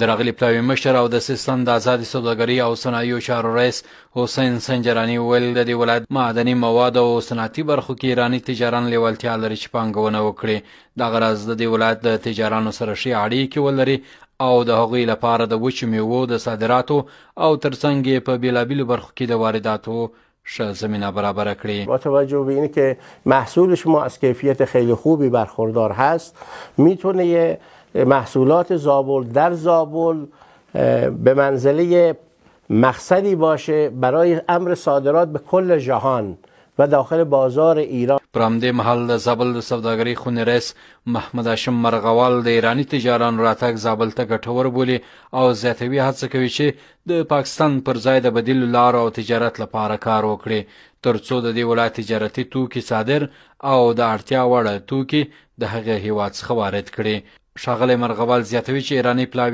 د راغلي پلاوي مشر او د سیستان د ازادې سوداګرۍ او صنایعو چارو رئیس حسین سنجراني وویل د دې ولایت معدني مواد او صنعتي برخو کې ایراني تجاران لیوالتیا لري چې پانګونه وکړي. دغه راز د دې ولایت د تجارانو سره ښې اړیکې ولري او د هغوی لپاره د وچو میوو د صادراتو او ترڅنګ یې په بېلابېلو برخو کې د وارداتو شه زمینه برابر کړي. با توجه به اینه که محصول شما از کیفیت خیلی خوبی برخوردار هست، میتونه یه محصولات زابل در زابل به منزله مقصدی باشه برای امر صادرات به کل جهان و داخل بازار ایران. پر همدې مهال د زابل د سوداګرۍ خونې رئیس محمد هاشم مرغوال د ایراني تجارانو راتګ زابل ته ګټور بولي او زیاتوي هڅه کوي چې د پاکستان پر ځای د بدیلو لارو او تجارت لپاره کار وکړي ترڅو د دې ولایت تجارتي توکي صادر او د اړتیا وړ توکي د هغه هیواد څخه وارد کړي. ښاغلی مرغوال زیاتوي چې ایراني پلاوي